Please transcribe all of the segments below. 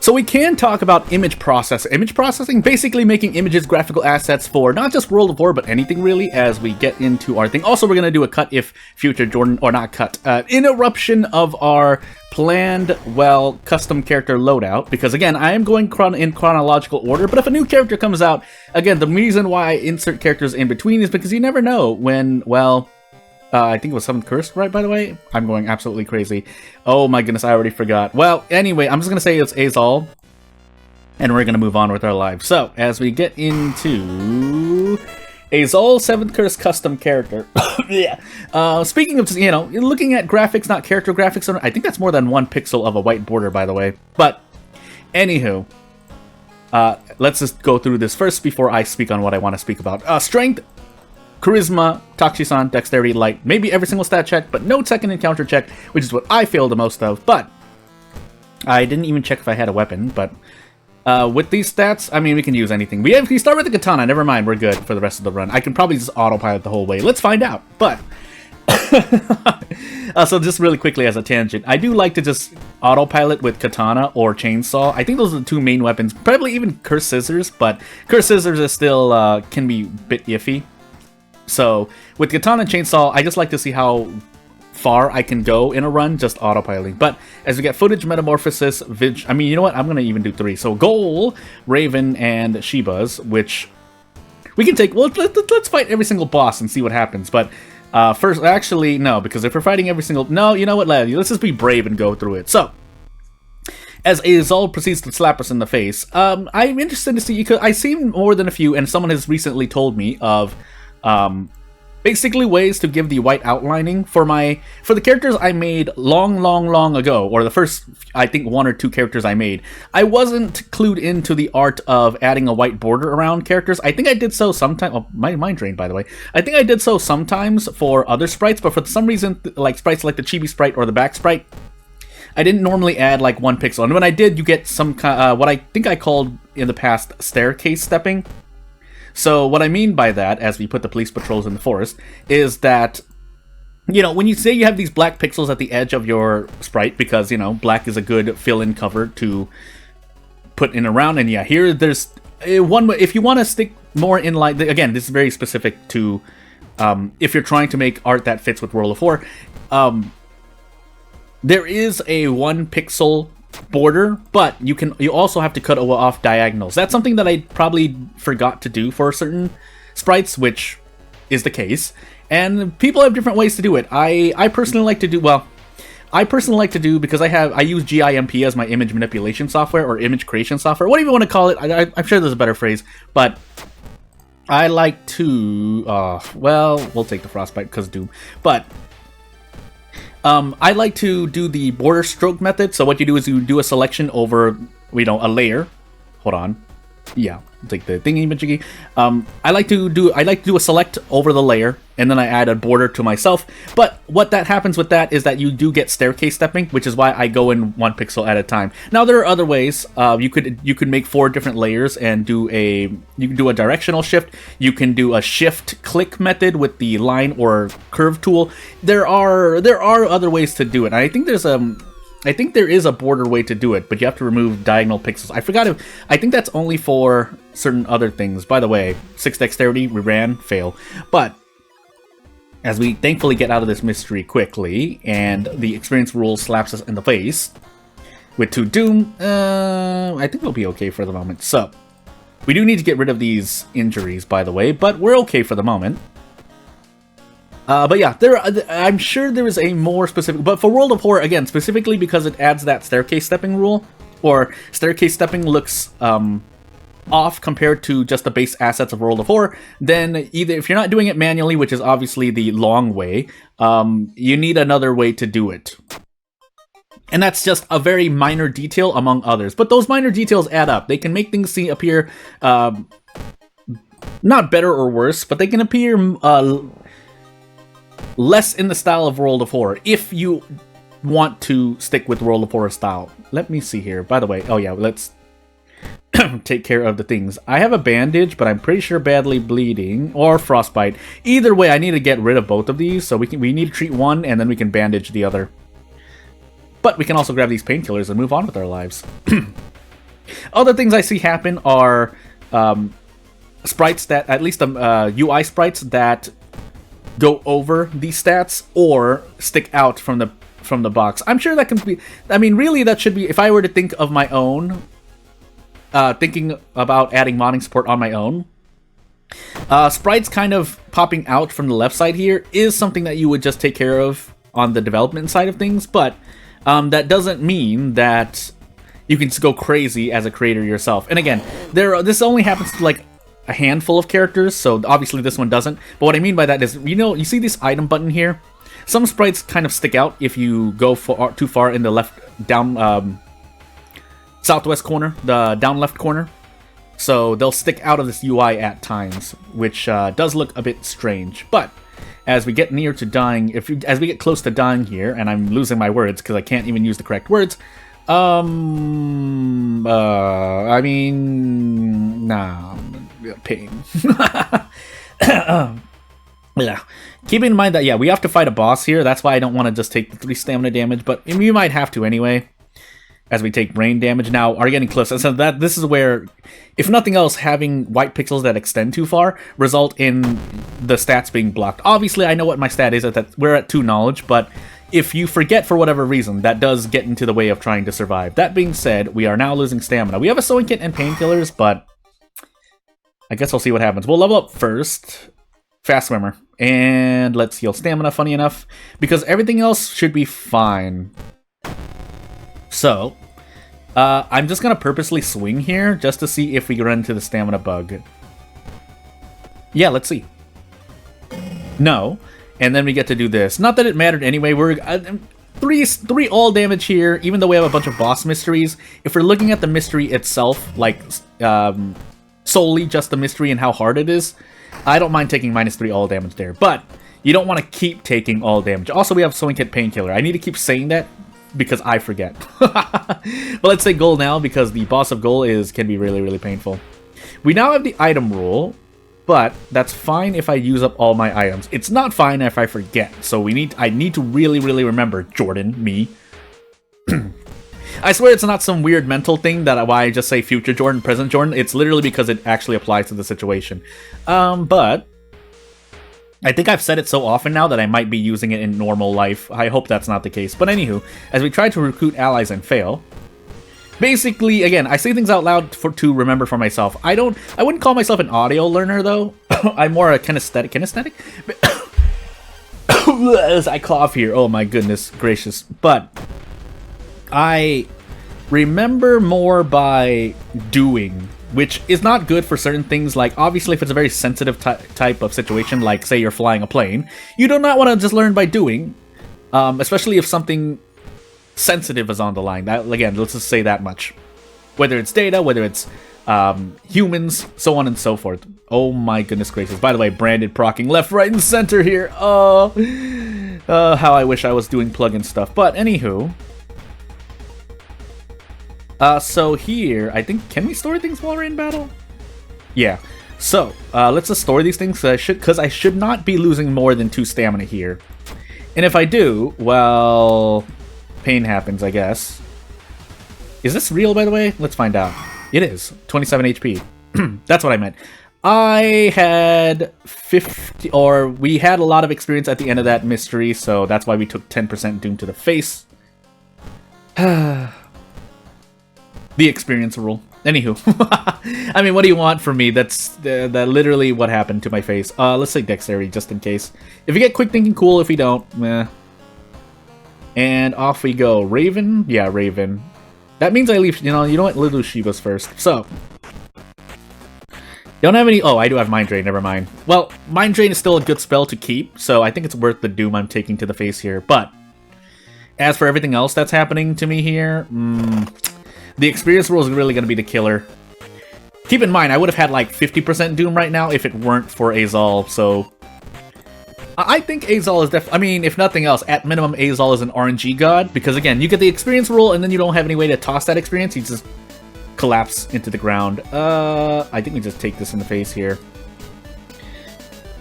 So we can talk about image processing. Image processing, basically making images, graphical assets for not just World of War, but anything really, as we get into our thing. Also, we're going to do a cut if future Jordan, or not cut, interruption of our planned, well, custom character loadout. Because again, I am going in chronological order, but if a new character comes out, again, the reason why I insert characters in between is because you never know when, well... I think it was 7th Curse, right, by the way? I'm going absolutely crazy. Oh my goodness, I already forgot. Well, anyway, I'm just going to say it's EH-ZHAL, and we're going to move on with our lives. So, as we get into EH-ZHAL 7th Curse custom character. Yeah. Speaking of, you know, looking at graphics, not character graphics, I think that's more than 1 pixel of a white border, by the way. But, anywho, let's just go through this first before I speak on what I want to speak about. Strength, Charisma, Tachi-san, Dexterity, Light, maybe every single stat check, but no second encounter check, which is what I failed the most of, but I didn't even check if I had a weapon, but with these stats, I mean, we can use anything. We start with the katana, never mind, we're good for the rest of the run. I can probably just autopilot the whole way. Let's find out, but... so just really quickly as a tangent, I do like to just autopilot with katana or chainsaw. I think those are the 2 main weapons, probably even Curse Scissors, but Curse Scissors is still, can be a bit iffy. So, with Katana and Chainsaw, I just like to see how far I can go in a run, just autopiloting. But, as we get Footage, Metamorphosis, I mean, you know what? I'm going to even do 3. So, Goal, Raven, and Shibaz, which we can take... Well, let's fight every single boss and see what happens. But, first, actually, no, because if we're fighting every single... No, you know what, lad? Let's just be brave and go through it. So, as EH-ZHAL proceeds to slap us in the face, I'm interested to see... Because I've seen more than a few, and someone has recently told me of... basically ways to give the white outlining for the characters I made long ago, or the first, I think, 1 or 2 characters I made. I wasn't clued into the art of adding a white border around characters. I think I did so sometimes. Oh, my mind drained, by the way. I think I did so sometimes for other sprites, but for some reason, like sprites like the chibi sprite or the back sprite, I didn't normally add like 1 pixel. And when I did, you get some what I think I called in the past staircase stepping. So what I mean by that, as we put the police patrols in the forest, is that, you know, when you say you have these black pixels at the edge of your sprite, because, you know, black is a good fill-in cover to put in around, and yeah, here there's one, if you want to stick more in line, again, this is very specific to, if you're trying to make art that fits with World of War, there is a 1 pixel border, but you also have to cut off diagonals. That's something that I probably forgot to do for certain sprites, which is the case. And people have different ways to do it. I personally like to do, well, because I use GIMP as my image manipulation software or image creation software, whatever you want to call it. I'm sure there's a better phrase, but I like to, well, we'll take the Frostbite because Doom, but I like to do the border stroke method. So what you do is you do a selection over, you know, a layer. Hold on. Yeah, take the thingy-majiggy. I like to do a select over the layer, and then I add a border to myself. But what that happens with that is that you do get staircase stepping, which is why I go in 1 pixel at a time. Now there are other ways. You could make 4 different layers and do a directional shift. You can do a shift click method with the line or curve tool. There are other ways to do it. And I think there is a border way to do it, but you have to remove diagonal pixels. I think that's only for certain other things. By the way, 6 dexterity, we ran, fail. But as we thankfully get out of this mystery quickly, and the experience rule slaps us in the face with 2 Doom, I think we'll be okay for the moment. So, we do need to get rid of these injuries, by the way, but we're okay for the moment. But yeah, I'm sure there is a more specific... But for World of War, again, specifically because it adds that staircase stepping rule, or staircase stepping looks off compared to just the base assets of World of War, then either if you're not doing it manually, which is obviously the long way, you need another way to do it. And that's just a very minor detail among others. But those minor details add up. They can make things appear not better or worse, but they can appear... less in the style of World of Horror, if you want to stick with World of Horror style. Let me see here. By the way, oh yeah, let's take care of the things. I have a bandage, but I'm pretty sure badly bleeding, or frostbite. Either way, I need to get rid of both of these, so we need to treat one, and then we can bandage the other. But we can also grab these painkillers and move on with our lives. Other things I see happen are sprites that, at least the UI sprites that go over these stats or stick out from the box. I'm sure that can be, I mean, really that should be, if I were to think of my own, thinking about adding modding support on my own, sprites kind of popping out from the left side here is something that you would just take care of on the development side of things, but that doesn't mean that you can just go crazy as a creator yourself. And again, this only happens to like a handful of characters, so obviously this one doesn't. But what I mean by that is, you know, you see this item button here? Some sprites kind of stick out if you go too far in the left down southwest corner, the down left corner. So they'll stick out of this UI at times, which does look a bit strange. But as we get near to dying, as we get close to dying here, and I'm losing my words because I can't even use the correct words. I mean, nah, pain. Yeah. Keep in mind that, yeah, we have to fight a boss here. That's why I don't want to just take the 3 stamina damage, but you might have to anyway, as we take brain damage. Now, are getting close. So this is where, if nothing else, having white pixels that extend too far result in the stats being blocked. Obviously, I know what my stat is, that we're at 2 knowledge, but if you forget for whatever reason, that does get into the way of trying to survive. That being said, we are now losing stamina. We have a sewing kit and painkillers, but I guess we'll see what happens. We'll level up first. Fast swimmer. And let's heal stamina, funny enough, because everything else should be fine. So, I'm just going to purposely swing here just to see if we run into the stamina bug. Yeah, let's see. No. And then we get to do this. Not that it mattered anyway. We're three all damage here, even though we have a bunch of boss mysteries. If we're looking at the mystery itself, like solely just the mystery and how hard it is, I don't mind taking -3 all damage there. But you don't want to keep taking all damage. Also, we have Sewing Kit Painkiller. I need to keep saying that because I forget. But let's say goal now, because the boss of goal can be really, really painful. We now have the item rule. But that's fine if I use up all my items. It's not fine if I forget. So I need to really, really remember, Jordan, me. I swear it's not some weird mental thing that why I just say future Jordan, present Jordan. It's literally because it actually applies to the situation. But I think I've said it so often now that I might be using it in normal life. I hope that's not the case. But anywho, as we try to recruit allies and fail, basically, again, I say things out loud to remember for myself. I wouldn't call myself an audio learner, though. I'm more a kinesthetic? As I cough here. Oh my goodness gracious. But I remember more by doing, which is not good for certain things. Like, obviously, if it's a very sensitive type of situation, like, say you're flying a plane, you do not want to just learn by doing, especially if something sensitive is on the line. That, again, let's just say that much. Whether it's data, whether it's humans, so on and so forth. Oh my goodness gracious. By the way, branded procking left, right, and center here. Oh, how I wish I was doing plugin stuff. But anywho, so here, I think, can we store things while we're in battle? Yeah. So, let's just store these things, because I should not be losing more than 2 stamina here. And if I do, well, pain happens, I guess. Is this real, by the way? Let's find out. It is. 27 HP. That's what I meant. I had 50, or we had a lot of experience at the end of that mystery, so that's why we took 10% Doom to the face. The experience rule. Anywho. I mean, what do you want from me? That's literally what happened to my face. Let's say dexterity, just in case. If you get quick thinking, cool. If you don't, meh. And off we go. Raven? Yeah, Raven. That means I leave, you know what? Little Shivas first. So. Don't have any... Oh, I do have Mind Drain. Never mind. Well, Mind Drain is still a good spell to keep, so I think it's worth the Doom I'm taking to the face here. But, as for everything else that's happening to me here, the experience rule is really going to be the killer. Keep in mind, I would have had like 50% Doom right now if it weren't for EH-ZHAL, so... I think EH-ZHAL is definitely... I mean, if nothing else, at minimum, EH-ZHAL is an RNG god, because again, you get the experience rule, and then you don't have any way to toss that experience, you just collapse into the ground. I think we just take this in the face here.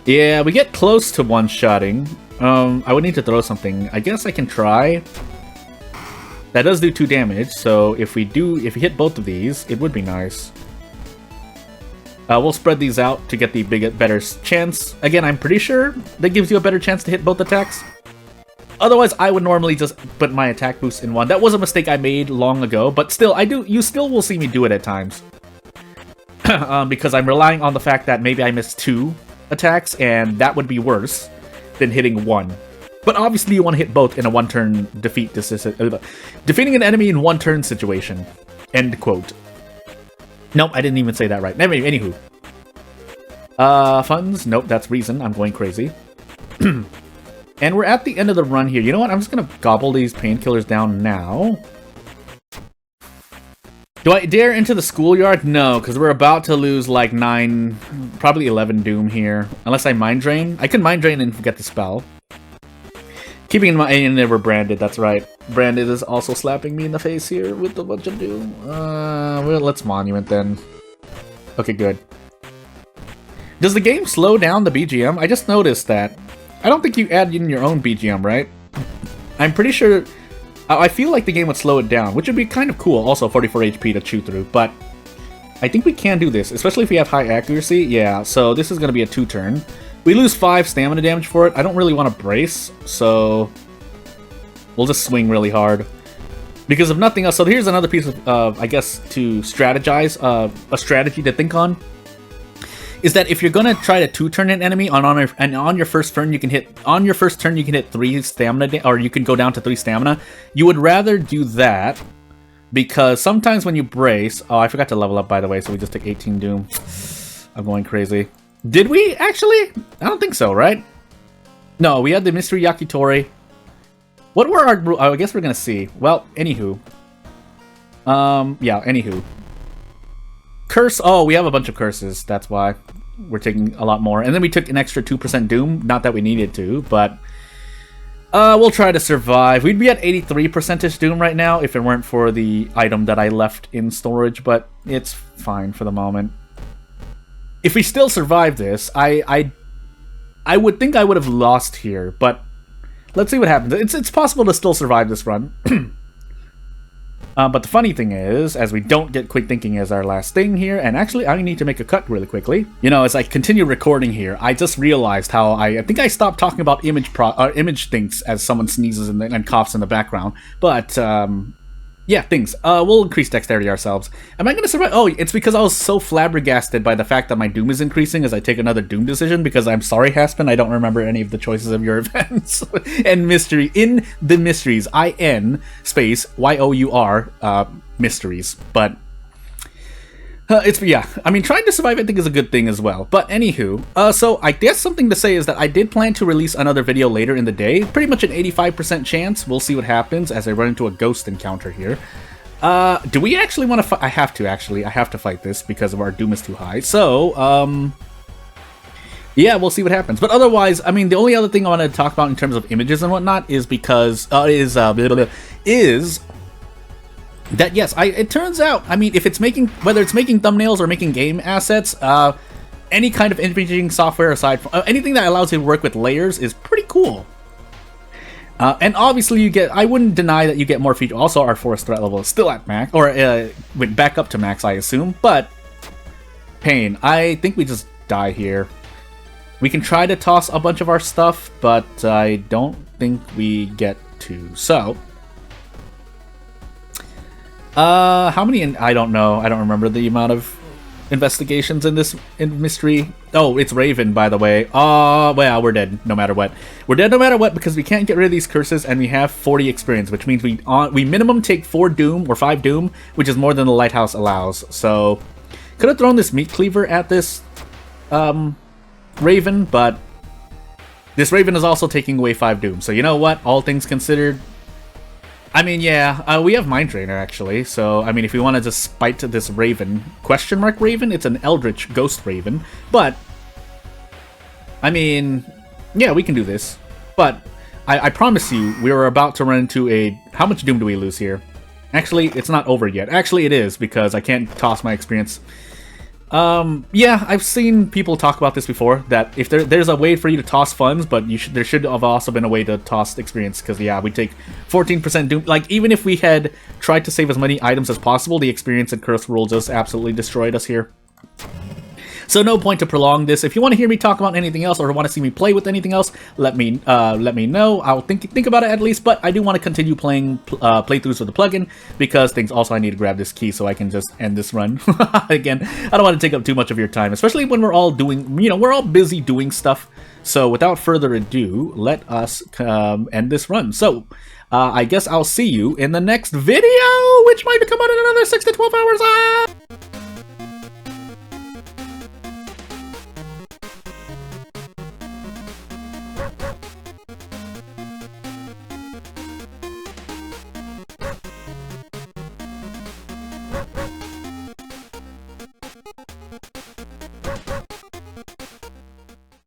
Yeah, we get close to one-shotting. I would need to throw something. I guess I can try. That does do 2 damage, so if we hit both of these, it would be nice. We'll spread these out to get the better chance. Again, I'm pretty sure that gives you a better chance to hit both attacks. Otherwise, I would normally just put my attack boost in one. That was a mistake I made long ago, but still, you still will see me do it at times. Because I'm relying on the fact that maybe I missed 2 attacks, and that would be worse than hitting 1. But obviously, you want to hit both in a one-turn defeating an enemy in one-turn situation. End quote. Nope, I didn't even say that right. Anywho. Funds? Nope, that's reason. I'm going crazy. And we're at the end of the run here. You know what? I'm just gonna gobble these painkillers down now. Do I dare into the schoolyard? No, because we're about to lose like 9, probably 11 doom here. Unless I mind drain. I can mind drain and forget the spell. Keeping in mind, they were branded, that's right. Branded is also slapping me in the face here with a bunch of doom. Well, let's monument then. Okay, good. Does the game slow down the BGM? I just noticed that. I don't think you add in your own BGM, right? I'm pretty sure... I feel like the game would slow it down, which would be kind of cool. Also, 44 HP to chew through, but... I think we can do this, especially if we have high accuracy. Yeah, so this is going to be a 2-turn. We lose 5 stamina damage for it. I don't really want to brace, so... We'll just swing really hard. Because of nothing else, so here's another piece of, I guess, to strategize, a strategy to think on. Is that if you're gonna try to 2-turn an enemy on your first turn you can hit 3 stamina, or you can go down to 3 stamina. You would rather do that because sometimes when you brace, oh, I forgot to level up by the way, so we just take 18 doom. I'm going crazy. Did we actually? I don't think so, right? No, we had the mystery Yakitori. What were our... Oh, I guess we're gonna see. Well, anywho. Yeah, anywho. Curse... Oh, we have a bunch of curses. That's why we're taking a lot more. And then we took an extra 2% Doom. Not that we needed to, but... we'll try to survive. We'd be at 83% Doom right now if it weren't for the item that I left in storage, but it's fine for the moment. If we still survive this, I would think I would have lost here, but... Let's see what happens. It's possible to still survive this run. But the funny thing is, as we don't get quick thinking as our last thing here, and actually I need to make a cut really quickly. You know, as I continue recording here, I just realized how I think I stopped talking about image things as someone sneezes and coughs in the background. But, yeah, things. We'll increase dexterity ourselves. Am I going to survive? Oh, it's because I was so flabbergasted by the fact that my Doom is increasing as I take another Doom decision, because I'm sorry, Haspin, I don't remember any of the choices of your events. And mystery, in the mysteries, IN space YOUR, mysteries. But, yeah, I mean, trying to survive I think is a good thing as well. But anywho, so I guess something to say is that I did plan to release another video later in the day. Pretty much an 85% chance. We'll see what happens as I run into a ghost encounter here. Do we actually want to fight? I have to, actually. I have to fight this because of our Doom is too high. So, yeah, we'll see what happens. But otherwise, I mean, the only other thing I want to talk about in terms of images and whatnot is because, that yes, it turns out, I mean, if it's making, whether it's making thumbnails or making game assets, any kind of imaging software aside from anything that allows you to work with layers is pretty cool. And obviously you get, I wouldn't deny that you get more features. Also, our forest threat level is still at max, or went back up to max, I assume. But pain, I think we just die here. We can try to toss a bunch of our stuff, but I don't think we get to. So. How many? I don't know. I don't remember the amount of investigations in this mystery. Oh, it's Raven, by the way. Well, we're dead no matter what. We're dead no matter what because we can't get rid of these curses, and we have 40 experience, which means we minimum take 4 Doom or 5 Doom, which is more than the Lighthouse allows. So, could have thrown this meat cleaver at this Raven, but this Raven is also taking away 5 Doom. So you know what? All things considered. I mean, yeah, we have Mind Drainer, actually, so, I mean, if we want to just spite this Raven, question mark Raven, it's an Eldritch Ghost Raven, but, I mean, yeah, we can do this, but, I promise you, we were about to run into a, how much Doom do we lose here? Actually, it's not over yet. Actually, it is, because I can't toss my experience. Yeah, I've seen people talk about this before, that if there's a way for you to toss funds, but there should have also been a way to toss experience, because yeah, we take 14% doom. Like, even if we had tried to save as many items as possible, the experience and curse rule just absolutely destroyed us here. So no point to prolong this. If you want to hear me talk about anything else or want to see me play with anything else, let me know. I'll think about it at least. But I do want to continue playing playthroughs with the plugin, because things. Also, I need to grab this key so I can just end this run. Again, I don't want to take up too much of your time, especially when we're all doing, we're all busy doing stuff. So without further ado, let us end this run. So I guess I'll see you in the next video, which might come out in another 6 to 12 hours.